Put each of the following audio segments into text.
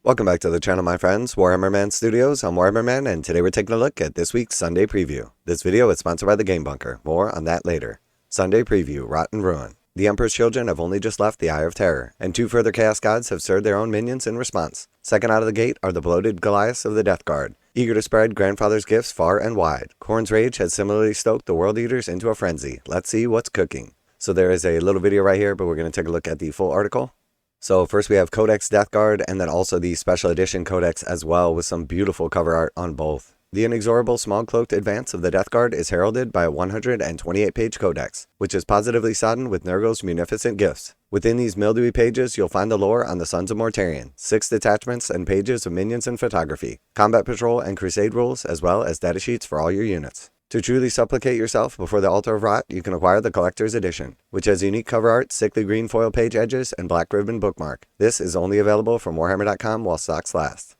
Welcome back to the channel, my friends. Warhammer Man Studios, I'm Warhammer Man, and today we're taking a look at this week's Sunday Preview. This video is sponsored by the Game Bunker. More on that later. Sunday Preview, Rot and Ruin. The Emperor's children have only just left the Eye of Terror, and 2 further Chaos Gods have stirred their own minions in response. Second out of the gate are the bloated Goliaths of the Death Guard, eager to spread Grandfather's gifts far and wide. Khorne's rage has similarly stoked the World Eaters into a frenzy. Let's see what's cooking. So there is a little video right here, but we're going to take a look at the full article. So first we have Codex Death Guard, and then also the Special Edition Codex as well, with some beautiful cover art on both. The inexorable smog-cloaked advance of the Death Guard is heralded by a 128-page codex, which is positively sodden with Nurgle's munificent gifts. Within these mildewy pages, you'll find the lore on the Sons of Mortarion, 6 detachments and pages of minions and photography, combat patrol and crusade rules, as well as datasheets for all your units. To truly supplicate yourself before the altar of rot, you can acquire the Collector's Edition, which has unique cover art, sickly green foil page edges, and black ribbon bookmark. This is only available from Warhammer.com while stocks last.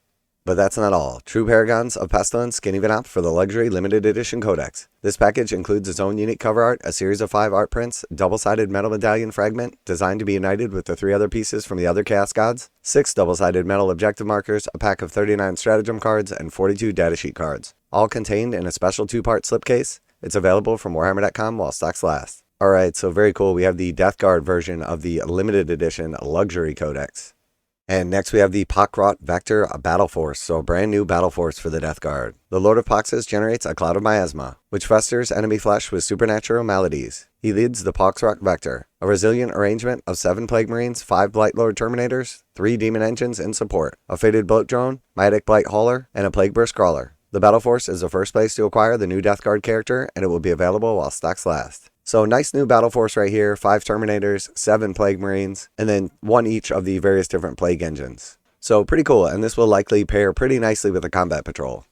But that's not all. True paragons of pestilence can even opt for the luxury limited edition codex. This package includes its own unique cover art, a series of 5 art prints, double-sided metal medallion fragment designed to be united with the 3 other pieces from the other Chaos Gods, 6 double-sided metal objective markers, a pack of 39 stratagem cards, and 42 datasheet cards, all contained in a special 2-part slipcase. It's available from Warhammer.com while stocks last. Alright, so very cool. We have the Death Guard version of the limited edition luxury codex. And next we have the Poxwrought Vector Battleforce, so a brand new Battleforce for the Death Guard. The Lord of Poxes generates a cloud of miasma, which festers enemy flesh with supernatural maladies. He leads the Poxwrought Vector, a resilient arrangement of 7 Plague Marines, 5 Blightlord Terminators, 3 Demon Engines in support, a Fated Bloat Drone, Mightic Blight Hauler, and a Plague Burst Crawler. The Battleforce is the first place to acquire the new Death Guard character, and it will be available while stocks last. So nice new Battleforce right here, 5 Terminators, 7 Plague Marines, and then 1 each of the various different Plague Engines. So pretty cool, and this will likely pair pretty nicely with the Combat Patrol.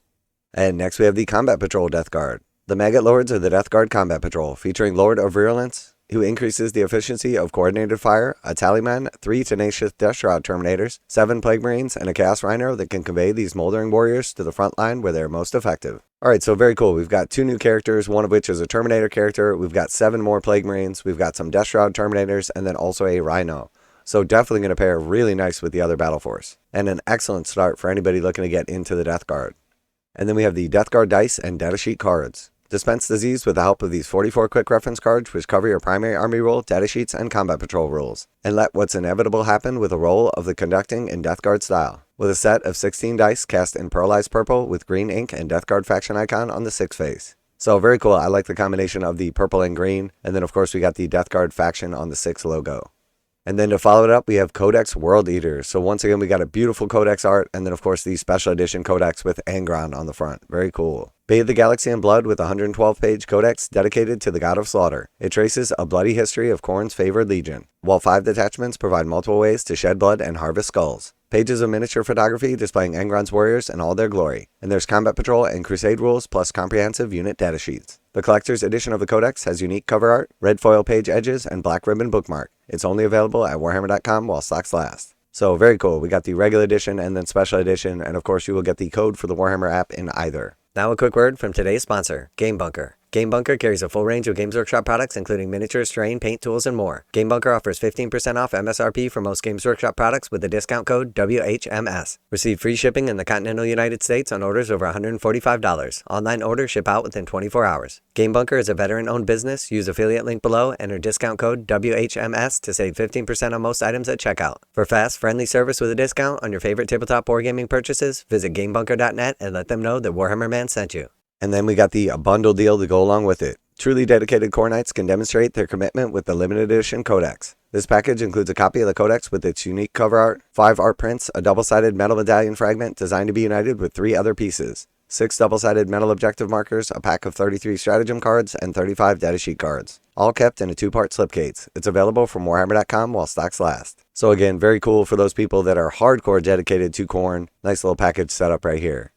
And next we have the Combat Patrol Death Guard. The Maggot Lords of the Death Guard Combat Patrol, featuring Lord of Virulence, who increases the efficiency of coordinated fire, a Tallyman, 3 Tenacious Death Shroud Terminators, 7 Plague Marines, and a Chaos Rhino that can convey these Moldering Warriors to the front line where they are most effective. Alright, so very cool. We've got 2 new characters, one of which is a Terminator character. We've got 7 more Plague Marines. We've got some Death Shroud Terminators, and then also a Rhino. So definitely going to pair really nice with the other Battleforce. And an excellent start for anybody looking to get into the Death Guard. And then we have the Death Guard Dice and Datasheet cards. Dispense disease with the help of these 44 quick reference cards, which cover your primary army rule, datasheets, and combat patrol rules. And let what's inevitable happen with a roll of the conducting in Death Guard style, with a set of 16 dice cast in pearlized purple with green ink and Death Guard faction icon on the 6th face. So very cool. I like the combination of the purple and green, and then of course we got the Death Guard faction on the 6th logo. And then to follow it up, we have Codex World Eaters. So once again, we got a beautiful Codex art, and then of course the special edition Codex with Angron on the front. Very cool. Bathe the Galaxy in blood with a 112-page Codex dedicated to the God of Slaughter. It traces a bloody history of Khorne's favored legion, while 5 detachments provide multiple ways to shed blood and harvest skulls. Pages of miniature photography displaying Angron's warriors in all their glory. And there's combat patrol and crusade rules plus comprehensive unit datasheets. The collector's edition of the Codex has unique cover art, red foil page edges, and black ribbon bookmark. It's only available at Warhammer.com while stocks last. So very cool. We got the regular edition and then special edition, and of course you will get the code for the Warhammer app in either. Now a quick word from today's sponsor, Game Bunker. Game Bunker carries a full range of Games Workshop products, including miniatures, terrain, paint, tools, and more. Game Bunker offers 15% off MSRP for most Games Workshop products with the discount code WHMS. Receive free shipping in the continental United States on orders over $145. Online orders ship out within 24 hours. Game Bunker is a veteran-owned business. Use affiliate link below, enter discount code WHMS to save 15% on most items at checkout. For fast, friendly service with a discount on your favorite tabletop wargaming purchases, visit GameBunker.net and let them know that Warhammer Man sent you. And then we got the bundle deal to go along with it. Truly dedicated Core Knights can demonstrate their commitment with the limited edition Codex. This package includes a copy of the Codex with its unique cover art, 5 art prints, a double-sided metal medallion fragment designed to be united with 3 other pieces, 6 double-sided metal objective markers, a pack of 33 stratagem cards, and 35 datasheet cards. All kept in a 2-part slipcase. It's available from Warhammer.com while stocks last. So again, very cool for those people that are hardcore dedicated to Khorne. Nice little package setup right here.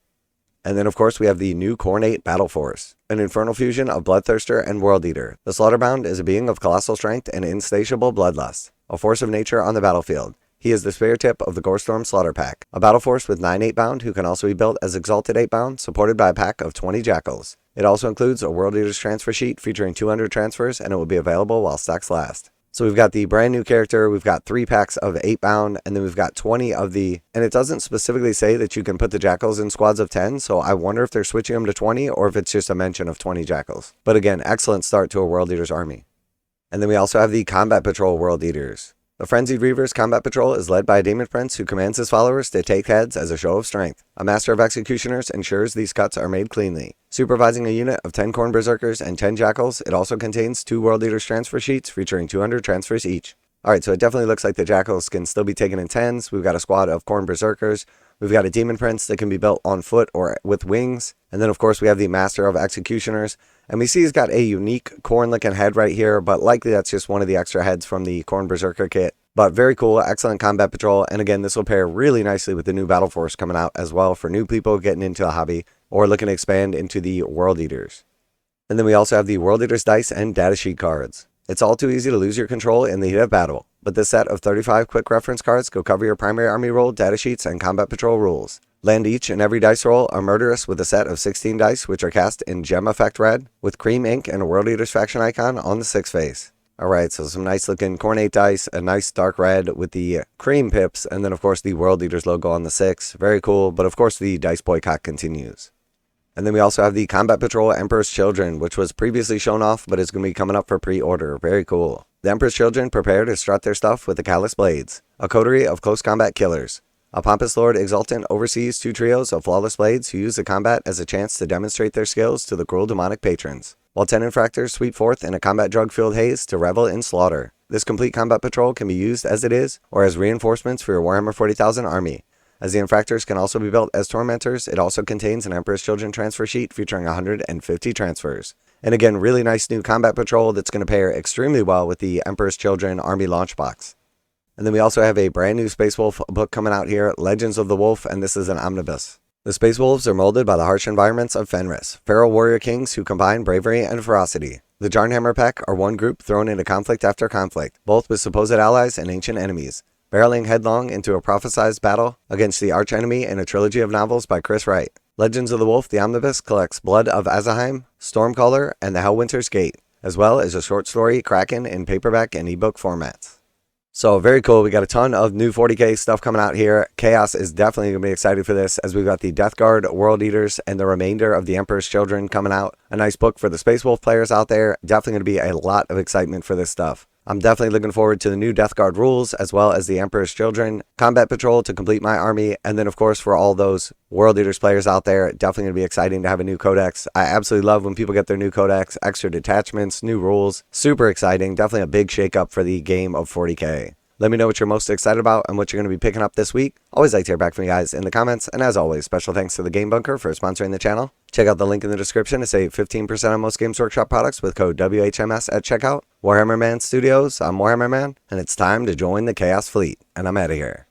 And then of course we have the new Khornate Battleforce, an infernal fusion of Bloodthirster and World Eater. The Slaughterbound is a being of colossal strength and insatiable bloodlust, a force of nature on the battlefield. He is the spear tip of the Gorestorm Slaughterpack, a Battleforce with 9 8-bound who can also be built as Exalted 8-bound, supported by a pack of 20 Jackals. It also includes a World Eater's transfer sheet featuring 200 transfers, and it will be available while stocks last. So we've got the brand new character, we've got 3 packs of 8 bound, and then we've got 20 of the, and it doesn't specifically say that you can put the jackals in squads of 10, so I wonder if they're switching them to 20 or if it's just a mention of 20 jackals. But again, excellent start to a World Eater's army. And then we also have the Combat Patrol World Eaters. The Frenzied Reaver's Combat Patrol is led by a Demon Prince who commands his followers to take heads as a show of strength. A Master of Executioners ensures these cuts are made cleanly. Supervising a unit of 10 Khorne Berserkers and 10 Jackals, it also contains 2 World Eaters transfer sheets featuring 200 transfers each. Alright, so it definitely looks like the Jackals can still be taken in 10s. We've got a squad of Khorne Berserkers. We've got a Demon Prince that can be built on foot or with wings. And then, of course, we have the Master of Executioners. And we see he's got a unique Khorne-looking head right here, but likely that's just one of the extra heads from the Khorne Berserker kit. But very cool, excellent combat patrol. And again, this will pair really nicely with the new Battleforce coming out as well for new people getting into the hobby or looking to expand into the World Eaters. And then we also have the World Eaters dice and datasheet cards. It's all too easy to lose your control in the heat of battle, but this set of 35 quick reference cards go cover your primary army roll, datasheets, and combat patrol rules. Land each and every dice roll are murderous with a set of 16 dice, which are cast in Gem Effect Red, with cream ink and a World Eaters faction icon on the 6 face. Alright, so some nice looking Khornate dice, a nice dark red with the cream pips, and then of course the World Eaters logo on the 6. Very cool, but of course the dice boycott continues. And then we also have the Combat Patrol Emperor's Children, which was previously shown off, but is going to be coming up for pre-order. Very cool. The Emperor's Children prepare to strut their stuff with the Callous Blades, a coterie of close combat killers. A Pompous Lord Exultant oversees 2 trios of flawless blades who use the combat as a chance to demonstrate their skills to the cruel demonic patrons, while 10 infractors sweep forth in a combat drug-fueled haze to revel in slaughter. This complete combat patrol can be used as it is, or as reinforcements for your Warhammer 40,000 army. As the infractors can also be built as tormentors, it also contains an Emperor's Children transfer sheet featuring 150 transfers. And again, really nice new combat patrol that's going to pair extremely well with the Emperor's Children army launch box. And then we also have a brand new Space Wolf book coming out here, Legends of the Wolf, and this is an omnibus. The Space Wolves are molded by the harsh environments of Fenris, feral warrior kings who combine bravery and ferocity. The Jarnhammer Pack are one group thrown into conflict after conflict, both with supposed allies and ancient enemies, barreling headlong into a prophesized battle against the archenemy in a trilogy of novels by Chris Wright. Legends of the Wolf, the Omnibus, collects Blood of Azaheim, Stormcaller, and the Hellwinter's Gate, as well as a short story Kraken in paperback and ebook formats. So very cool. We got a ton of new 40k stuff coming out here. Chaos is definitely going to be excited for this, as we've got the Death Guard World Eaters and the remainder of the Emperor's Children coming out. A nice book for the Space Wolf players out there. Definitely going to be a lot of excitement for this stuff. I'm definitely looking forward to the new Death Guard rules, as well as the Emperor's Children, Combat Patrol to complete my army, and then of course for all those World Eaters players out there, definitely going to be exciting to have a new Codex. I absolutely love when people get their new Codex, extra detachments, new rules, super exciting, definitely a big shakeup for the game of 40k. Let me know what you're most excited about and what you're going to be picking up this week. Always like to hear back from you guys in the comments, and as always, special thanks to the Game Bunker for sponsoring the channel. Check out the link in the description to save 15% on most Games Workshop products with code WHMS at checkout. Warhammer Man Studios, I'm Warhammer Man, and it's time to join the Chaos Fleet, and I'm out of here.